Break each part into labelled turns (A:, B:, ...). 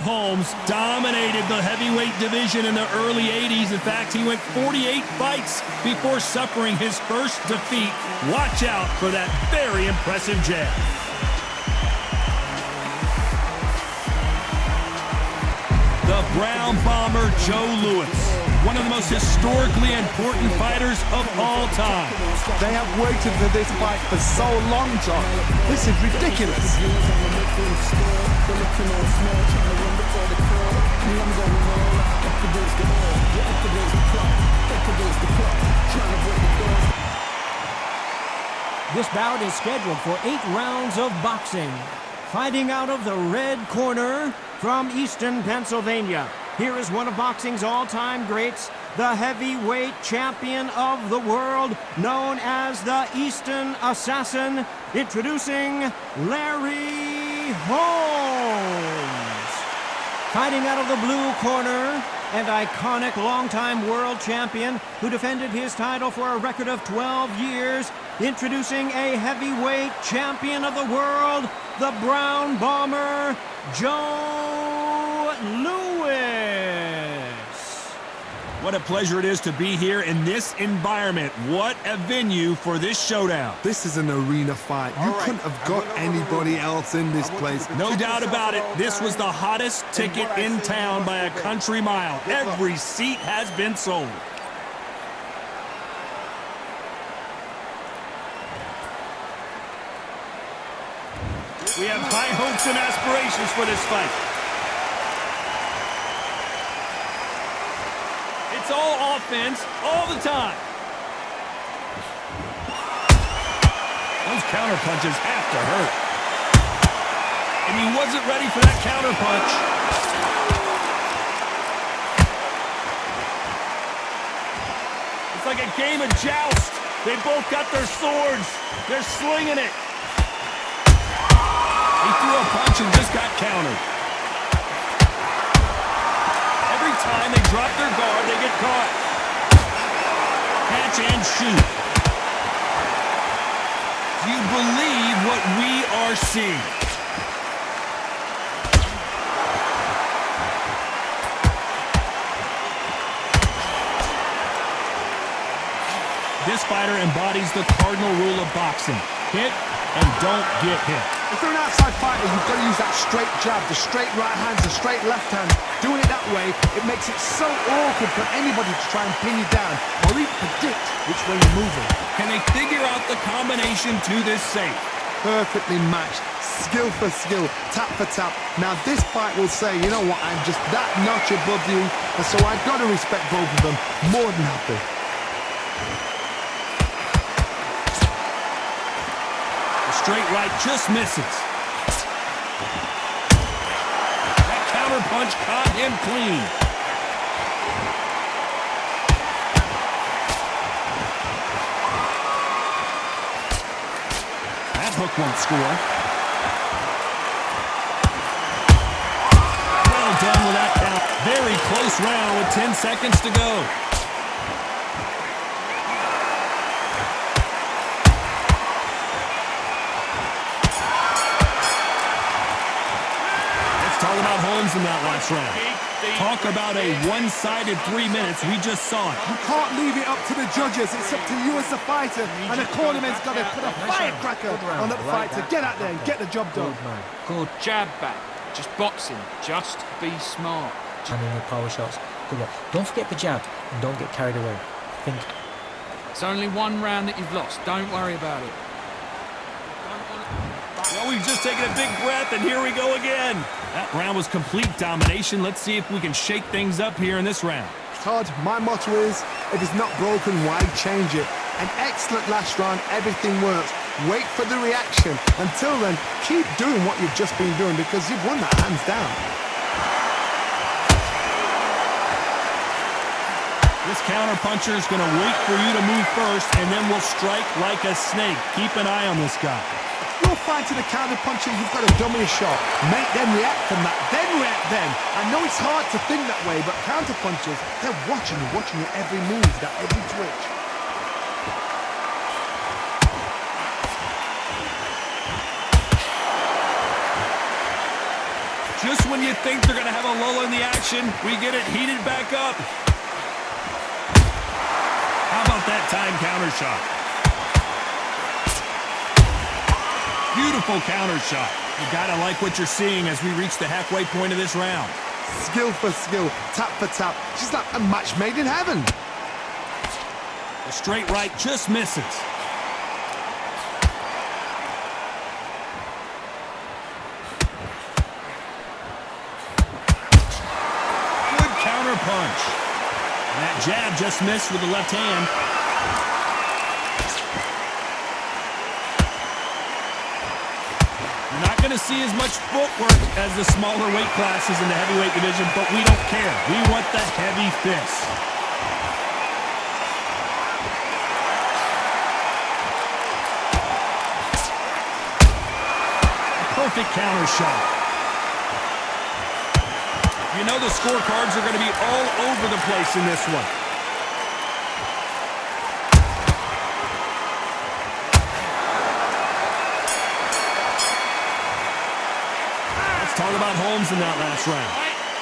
A: Holmes dominated the heavyweight division in the early 80s. In fact, he went 48 fights before suffering his first defeat. Watch out for that very impressive jab. The Brown Bomber Joe Louis, one of the most historically important fighters of all time.
B: They have waited for this fight for so long, John. This is ridiculous.
C: This bout is scheduled for 8 rounds of boxing. Fighting out of the red corner from Easton, Pennsylvania. Here is one of boxing's all-time greats, the heavyweight champion of the world, known as the Easton Assassin, introducing Larry Holmes. Fighting out of the blue corner, and iconic longtime world champion who defended his title for a record of 12 years, introducing a heavyweight champion of the world, the Brown Bomber, Joe Louis.
A: What a pleasure it is to be here in this environment. What a venue for this showdown.
B: This is an arena fight. You couldn't have got anybody else in this place.
A: No doubt about it. This was the hottest ticket in town by a country mile. Every seat has been sold. We have high hopes and aspirations for this fight. It's all offense, all the time. Those counter punches have to hurt. And he wasn't ready for that counter punch. It's like a game of joust. They both got their swords. They're slinging it. He threw a punch and just got countered. Every time they drop their guard, they get caught. Catch and shoot. Do you believe what we are seeing? This fighter embodies the cardinal rule of boxing. Hit and don't get hit.
B: If you're an outside fighter, you've got to use that straight jab, the straight right hand, the straight left hand. Doing it that way, it makes it so awkward for anybody to try and pin you down or even predict which way you're moving.
A: Can they figure out the combination to this safe?
B: Perfectly matched, skill for skill, tap for tap. Now this fight will say, you know what, I'm just that notch above you, and so I've got to respect both of them more than happy.
A: Straight right just misses. That counter punch caught him clean. That hook won't score. Well done with that count. Very close round with 10 seconds to go. Talk about Holmes in that last round. Talk about a one-sided 3 minutes. We just saw it.
B: You can't leave it up to the judges. It's up to you as the fighter. And the cornerman's got to put a firecracker on that fight to get out there and get the job done.
D: Good jab back. Just boxing. Just be smart.
E: Channeling your power shots. Good luck. Don't forget the jab and don't get carried away. Think.
D: It's only one round that you've lost. Don't worry about it.
A: Well, we've just taken a big breath, and here we go again. That round was complete domination. Let's see if we can shake things up here in this round.
B: Todd, my motto is, if it's not broken, why change it? An excellent last round, everything works. Wait for the reaction. Until then, keep doing what you've just been doing because you've won that hands down.
A: This counter-puncher is going to wait for you to move first, and then will strike like a snake. Keep an eye on this guy.
B: You're fighting a counter-puncher, you've got to dummy a shot. Make them react from that, then react then. I know it's hard to think that way, but counter-punchers, they're watching your every move, that every twitch.
A: Just when you think they're going to have a lull in the action, we get it heated back up. How about that time counter shot? Beautiful counter shot. You got to like what you're seeing as we reach the halfway point of this round.
B: Skill for skill, tap for tap. She's like a match made in heaven.
A: The straight right just misses. Good counter punch. And that jab just missed with the left hand. You're not going to see as much footwork as the smaller weight classes in the heavyweight division, but we don't care. We want the heavy fists. Perfect counter shot. You know the scorecards are going to be all over the place in this one. Let's talk about Holmes in that last round.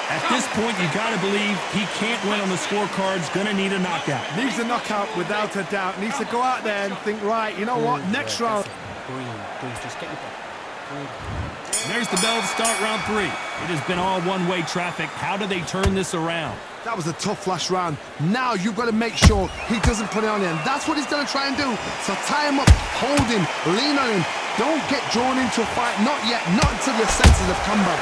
A: At this point, you got to believe he can't win on the scorecards. Going to need a knockout.
B: Needs a knockout without a doubt. Needs to go out there and think, right, you know what, next round.
E: Breathe, just get your breath.
A: There's the bell to start round 3. It has been all one-way traffic. How do they turn this around?
B: That was a tough last round. Now you've got to make sure he doesn't put it on him. That's what he's going to try and do. So tie him up, hold him, lean on him. Don't get drawn into a fight. Not yet. Not until your senses have come back.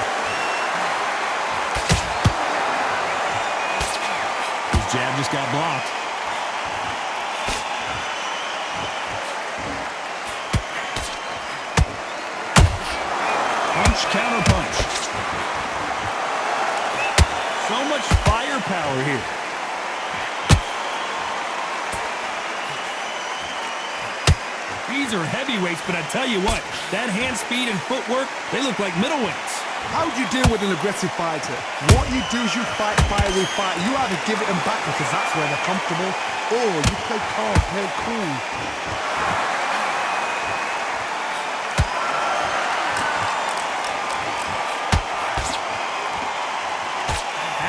A: His jab just got blocked. Punch, counter punch. So much firepower here. These are heavyweights, but I tell you what, that hand speed and footwork, they look like middleweights.
B: How do you deal with an aggressive fighter? What you do is you fight, fire, we fight. You either give it them back because that's where they're comfortable, or you play calm, play cool.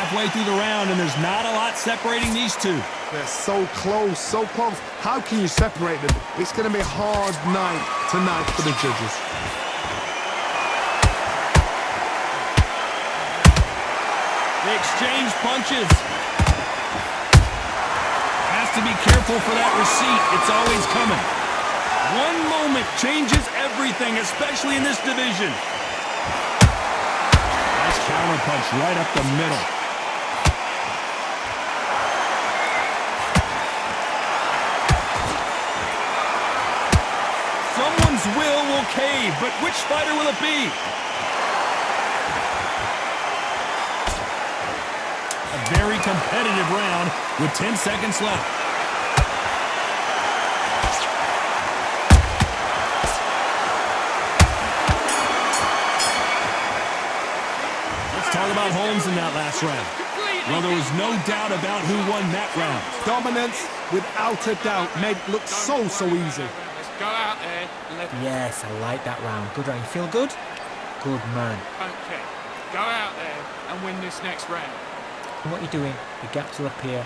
A: Halfway through the round, and there's not a lot separating these two.
B: They're so close, so close. How can you separate them? It's going to be a hard night tonight for the judges.
A: They exchange punches. Has to be careful for that receipt. It's always coming. One moment changes everything, especially in this division. Nice counter punch right up the middle. Someone's will cave, but which fighter will it be? A very competitive round with 10 seconds left. Let's talk about Holmes in that last round. Well, there was no doubt about who won that round.
B: Dominance, without a doubt, made it look so easy.
D: Go out there and let
E: Yes, I like that round. Good round. You feel good? Good man.
D: Okay. Go out there and win this next round.
E: And what you're doing, the gaps will appear.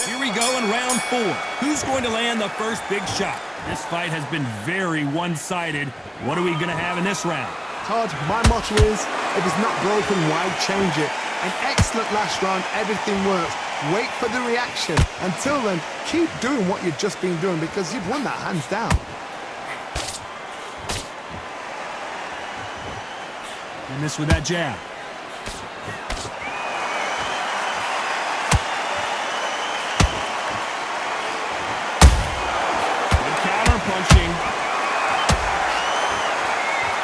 A: Here we go in round 4. Who's going to land the first big shot? This fight has been very one-sided. What are we going to have in this round?
B: Todd, my motto is, if it's not broken, why change it? An excellent last round, everything works. Wait for the reaction. Until then, keep doing what you've just been doing because you've won that hands down.
A: And this with that jab. Good counter punching.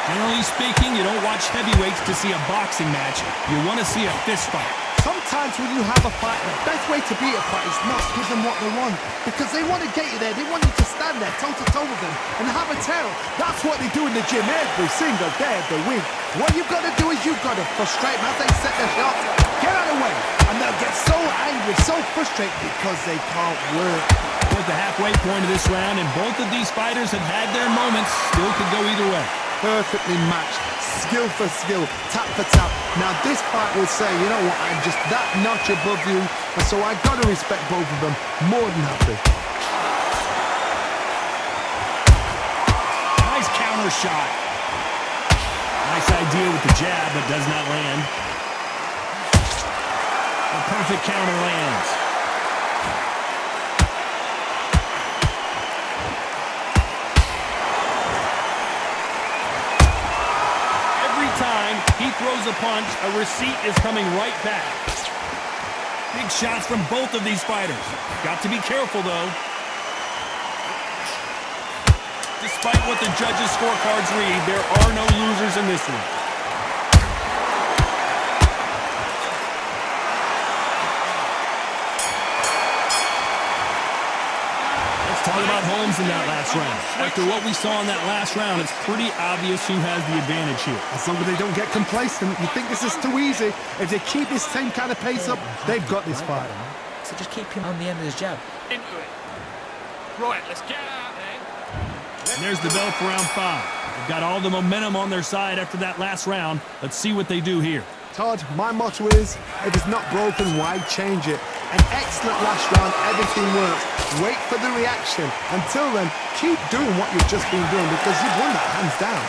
A: Generally speaking, you don't watch heavyweights to see a boxing match. You want to see a fist fight.
B: Sometimes when you have a fight, the best way to beat a fight is not give them what they want. Because they want to get you there. They want you to stand there toe-to-toe with them and have a tell. That's what they do in the gym every single day of the week. What you've got to do is you've got to frustrate them as they set their shots. Get out of the way. And they'll get so angry, so frustrated because they can't work.
A: We're at the halfway point of this round, and both of these fighters have had their moments. Still could go either way.
B: perfectly matched, skill for skill, tap for tap. Now this fight will say, you know what, I'm just that notch above you, and so I got to respect both of them more than happy.
A: Nice counter shot. Nice idea with the jab, but does not land. A perfect counter lands. Every time he throws a punch, a receipt is coming right back. Big shots from both of these fighters. Got to be careful, though. Despite what the judges' scorecards read, there are no losers in this one. Let's talk about Holmes in that last round. After what we saw in that last round, it's pretty obvious who has the advantage here.
B: As long as they don't get complacent, you think this is too easy. If they keep this same kind of pace up, they've got this fight.
E: So just keep him on the end of his jab.
D: Into it. Right, let's get out there.
A: And there's the bell for round 5. They've got all the momentum on their side after that last round. Let's see what they do here.
B: Todd, my motto is, if it's not broken, why change it? An excellent last round, everything works. Wait for the reaction. Until then, keep doing what you've just been doing because you've won that hands down.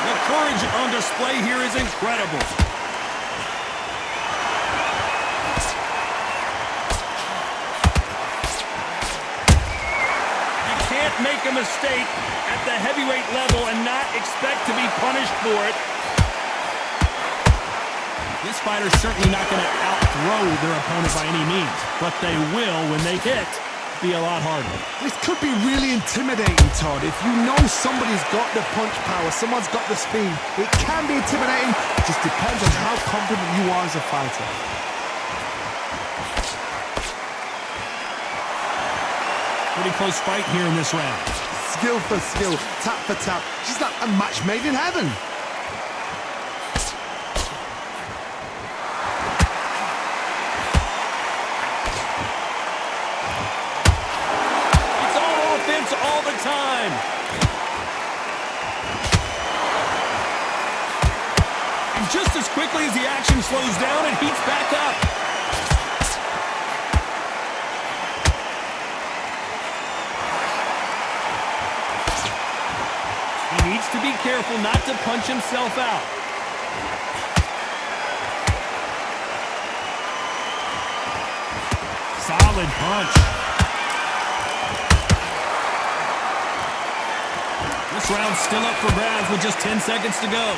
A: The courage on display here is incredible. Make a mistake at the heavyweight level and not expect to be punished for it. This fighter's certainly not going to outthrow their opponent by any means, but they will, when they hit, be a lot harder.
B: This could be really intimidating, Todd. If you know somebody's got the punch power, someone's got the speed, it can be intimidating. It just depends on how confident you are as a fighter.
A: Pretty close fight here in this round.
B: Skill for skill, tap for tap. She's like a match made in heaven.
A: It's all offense all the time. And just as quickly as the action slows down, it heats back up. Needs to be careful not to punch himself out. Solid punch. This round's still up for grabs with just 10 seconds to go.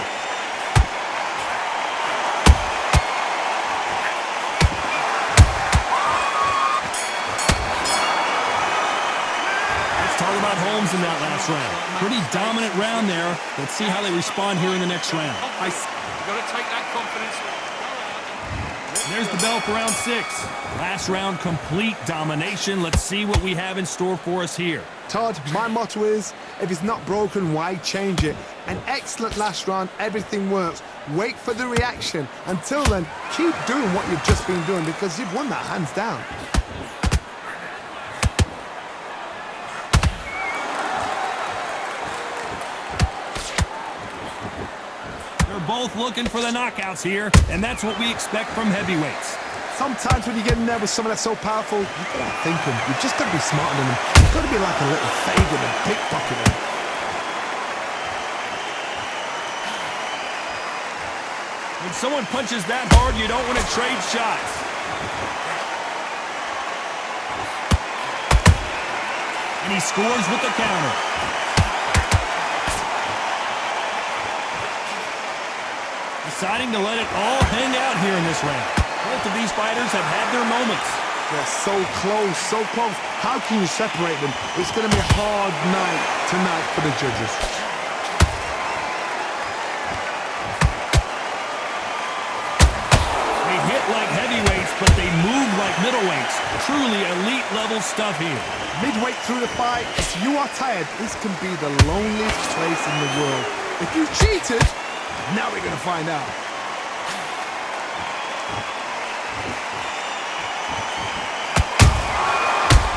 A: Talk about Holmes in that last round. Pretty dominant round there. Let's see how they respond here in the next round.
D: You've got to take that confidence.
A: And there's the bell for round 6. Last round, complete domination. Let's see what we have in store for us here.
B: Todd, my motto is, if it's not broken, why change it? An excellent last round, everything works. Wait for the reaction. Until then, keep doing what you've just been doing because you've won that hands down.
A: Both looking for the knockouts here, and that's what we expect from heavyweights.
B: Sometimes when you get in there with someone that's so powerful, you've got to think them. You've just got to be smarter than them. You've got to be like a little favor and pickpocket them.
A: When someone punches that hard, you don't want to trade shots. And he scores with the counter. Deciding to let it all hang out here in this round. Both of these fighters have had their moments.
B: They're so close, so close. How can you separate them? It's going to be a hard night tonight for the judges.
A: They hit like heavyweights, but they move like middleweights. Truly elite level stuff here.
B: Midway through the fight, if you are tired, this can be the loneliest place in the world. If you cheated, now we're going to find out.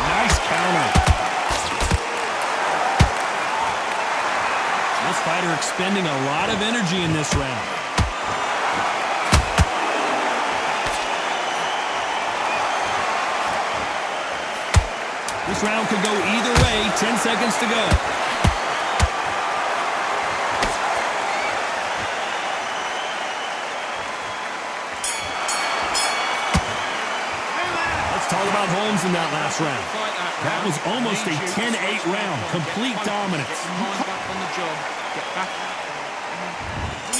A: Nice counter. fighter expending a lot of energy in this round. This round could go either way. 10 seconds to go. Let's talk about Holmes in that last round. That was almost a 10-8 round. Complete dominance.
D: Back on the job. Get back.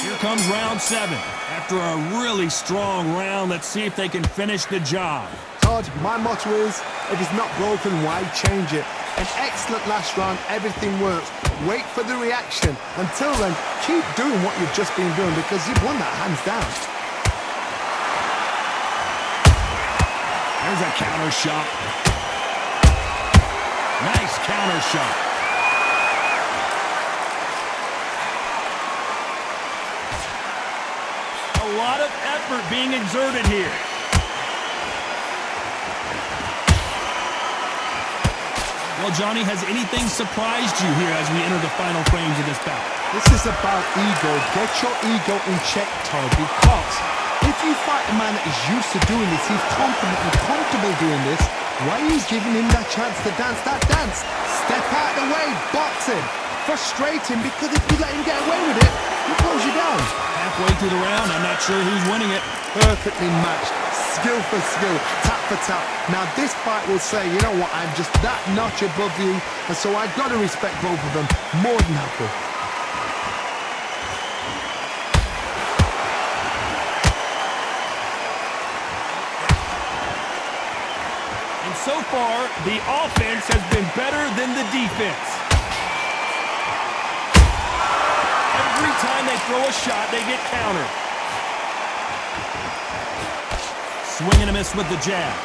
A: Here comes round 7. After a really strong round, let's see if they can finish the job.
B: Todd, my motto is, if it's not broken, why change it? An excellent last round, everything works. Wait for the reaction. Until then, keep doing what you've just been doing because you've won that hands down.
A: There's a counter shot. Nice counter shot. A lot of effort being exerted here. Well, Johnny, has anything surprised you here as we enter the final frames of this bout?
B: This is about ego. Get your ego in check, Todd, because if you fight a man that is used to doing this, he's confident and comfortable doing this, why are you giving him that chance to dance that dance? Step out of the way, box him. Frustrate him, because if you let him get away with it, he'll close you down.
A: Halfway through the round, I'm not sure who's winning it.
B: Perfectly matched. Skill for skill, tap for tap. Now this fight will say, you know what, I'm just that notch above you, and so I've got to respect both of them. More than happy.
A: And so far, the offense has been better than the defense. Every time they throw a shot, they get countered. Swing and a miss with the jab.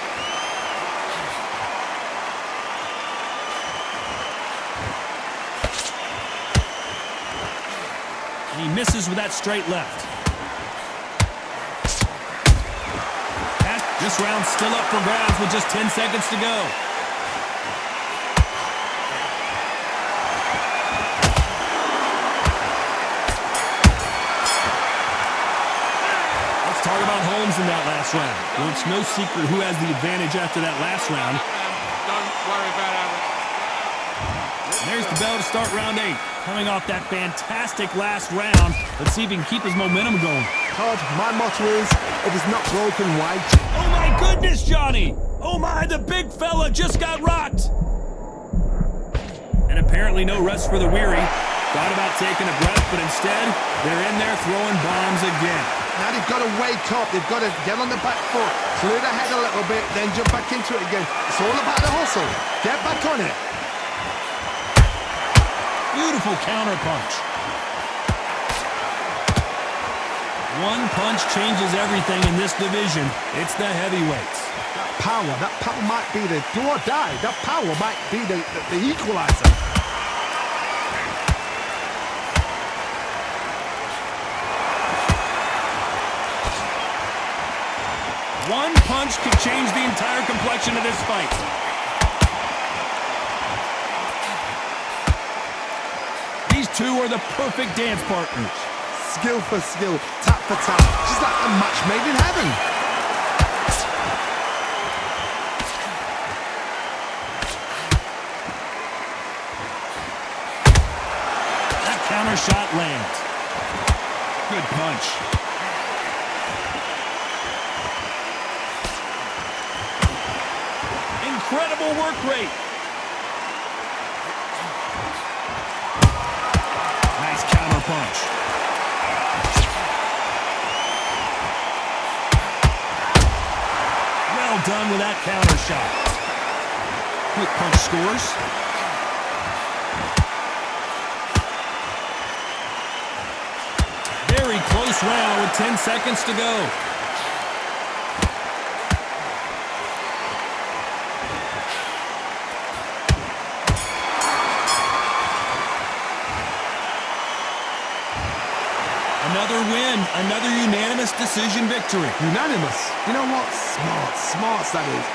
A: And he misses with that straight left. This round's still up for grabs with just 10 seconds to go. Let's talk about Holmes in that last round. Well, it's no secret who has the advantage after that last round.
D: Don't worry about Aaron.
A: And there's the bell to start round 8. Coming off that fantastic last round, let's see if he can keep his momentum going.
B: Todd, my motto is, if it's not broken, why change?
A: Oh my goodness, Johnny! Oh my, the big fella just got rocked! And apparently no rest for the weary. Thought about taking a breath, but instead, they're in there throwing bombs again.
B: Now they've got to wake up. They've got to get on the back foot, clear the head a little bit, then jump back into it again. It's all about the hustle. Get back on it.
A: Beautiful counter punch. One punch changes everything in this division. It's the heavyweights.
B: That power might be the do or die. That power might be the equalizer.
A: One punch can change the entire complexion of this fight. These two are the perfect dance partners.
B: Skill for skill, tap for tap. Just like a match made in heaven.
A: That counter shot lands. Good punch. Incredible work rate. Nice counter punch. Well done with that counter shot. Quick punch scores. Very close round with 10 seconds to go. Another win, another unanimous decision victory.
B: Unanimous. You know what? Smart that is.